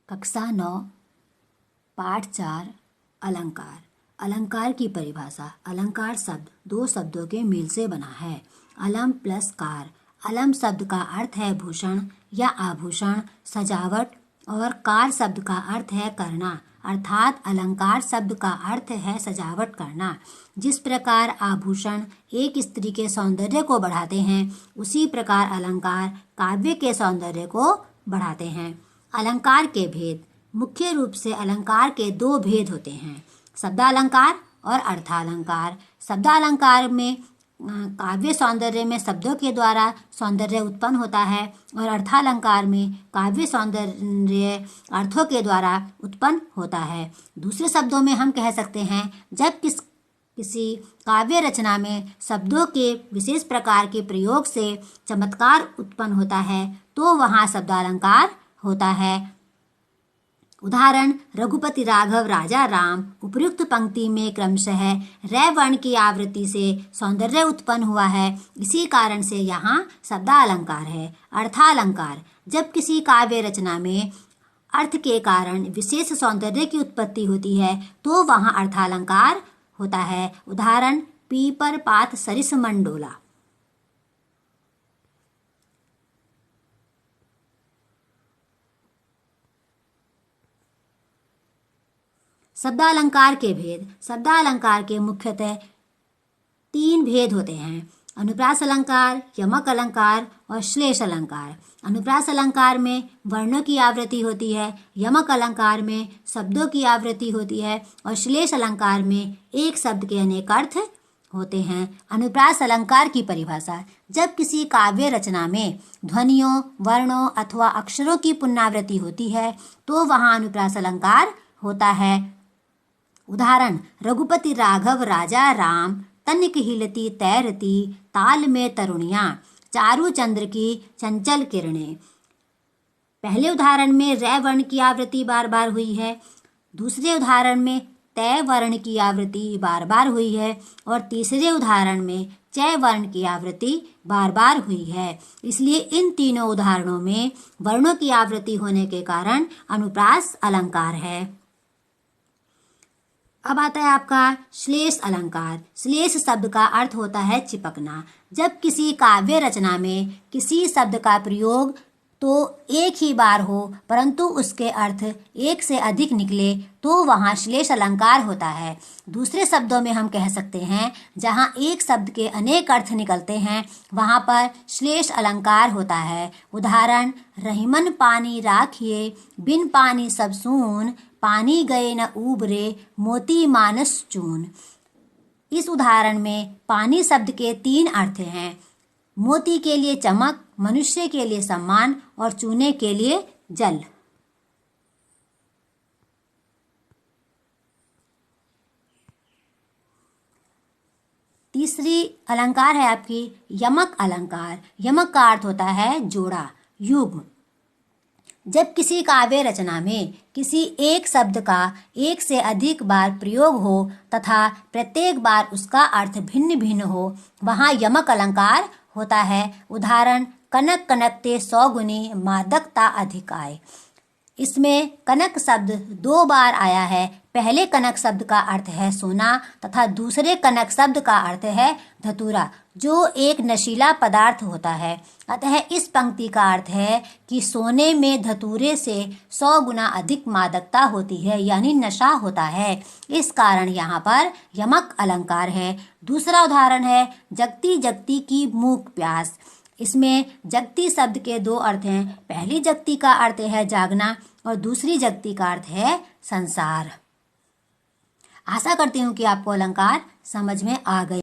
कक्षा 9 पाठ 4 अलंकार। अलंकार की परिभाषा। अलंकार शब्द दो शब्दों के मेल से बना है। अलम प्लस कार। अलम शब्द का अर्थ है भूषण या आभूषण, सजावट, और कार शब्द का अर्थ है करना, अर्थात अलंकार शब्द का अर्थ है सजावट करना। जिस प्रकार आभूषण एक स्त्री के सौंदर्य को बढ़ाते हैं, उसी प्रकार अलंकार काव्य के सौंदर्य को बढ़ाते हैं। अलंकार के भेद। मुख्य रूप से अलंकार के दो भेद होते हैं, शब्दालंकार और अर्थालंकार। शब्दालंकार में काव्य सौंदर्य में शब्दों के द्वारा सौंदर्य उत्पन्न होता है, और अर्थालंकार में काव्य सौंदर्य अर्थों के द्वारा उत्पन्न होता है। दूसरे शब्दों में हम कह सकते हैं, जब किसी काव्य रचना में शब्दों के विशेष प्रकार के प्रयोग से चमत्कार उत्पन्न होता है, तो वहाँ शब्दालंकार होता है। उदाहरण: रघुपति राघव राजा राम। उपर्युक्त पंक्ति में क्रमशः रै वर्ण की आवृत्ति से सौंदर्य उत्पन्न हुआ है, इसी कारण से यहाँ शब्दालंकार है। अर्थालंकार: जब किसी काव्य रचना में अर्थ के कारण विशेष सौंदर्य की उत्पत्ति होती है, तो वहाँ अर्थालंकार होता है। उदाहरण: पीपर पात सरिस मंडोला। शब्दालंकार के भेद। शब्दालंकार के मुख्यतः तीन भेद होते हैं: अनुप्रास अलंकार, यमक अलंकार और श्लेष अलंकार। अनुप्रास अलंकार में वर्णों की आवृत्ति होती है, यमक अलंकार में शब्दों की आवृत्ति होती है, और श्लेष अलंकार में एक शब्द के अनेक अर्थ होते हैं। अनुप्रास अलंकार की परिभाषा। जब किसी काव्य रचना में ध्वनियों, वर्णों अथवा अक्षरों की पुनरावृत्ति होती है, तो वहाँ अनुप्रास अलंकार होता है। उदाहरण: रघुपति राघव राजा राम। तनिक हिलती तैरती ताल में तरुणियाँ, चारु चंद्र की चंचल किरणें। पहले उदाहरण में रै वर्ण की आवृत्ति बार बार हुई है, दूसरे उदाहरण में तय वर्ण की आवृत्ति बार बार हुई है, और तीसरे उदाहरण में चय वर्ण की आवृत्ति बार बार हुई है। इसलिए इन तीनों उदाहरणों में वर्णों की आवृत्ति होने के कारण अनुप्रास अलंकार है। अब आता है आपका श्लेष अलंकार। श्लेष शब्द का अर्थ होता है चिपकना। जब किसी काव्य रचना में किसी शब्द का प्रयोग तो एक ही बार हो, परंतु उसके अर्थ एक से अधिक निकले, तो वहाँ श्लेष अलंकार होता है। दूसरे शब्दों में हम कह सकते हैं, जहाँ एक शब्द के अनेक अर्थ निकलते हैं, वहाँ पर श्लेष अलंकार होता है। उदाहरण: रहीमन पानी राखिए, बिन पानी सब सून, पानी गए न उबरे, मोती मानस चून। इस उदाहरण में पानी शब्द के तीन अर्थ हैं: मोती के लिए चमक, मनुष्य के लिए सम्मान, और चूने के लिए जल। तीसरी अलंकार है आपकी यमक अलंकार। यमक का अर्थ होता है जोड़ा, युग्म। जब किसी काव्य रचना में किसी एक शब्द का एक से अधिक बार प्रयोग हो तथा प्रत्येक बार उसका अर्थ भिन्न भिन्न हो, वहाँ यमक अलंकार होता है। उदाहरण: कनक कनकते 100 गुनी, मादकता अधिक आए। इसमें कनक शब्द दो बार आया है। पहले कनक शब्द का अर्थ है सोना तथा दूसरे कनक शब्द का अर्थ है धतूरा, जो एक नशीला पदार्थ होता है। अतः इस पंक्ति का अर्थ है कि सोने में धतूरे से 100 गुना अधिक मादकता होती है, यानी नशा होता है। इस कारण यहाँ पर यमक अलंकार है। दूसरा उदाहरण है जगती जगती की मूक प्यास। इसमें जगती शब्द के दो अर्थ हैं। पहली जगती का अर्थ है जागना, और दूसरी जगती का अर्थ है संसार। आशा करती हूँ कि आपको अलंकार समझ में आ गए।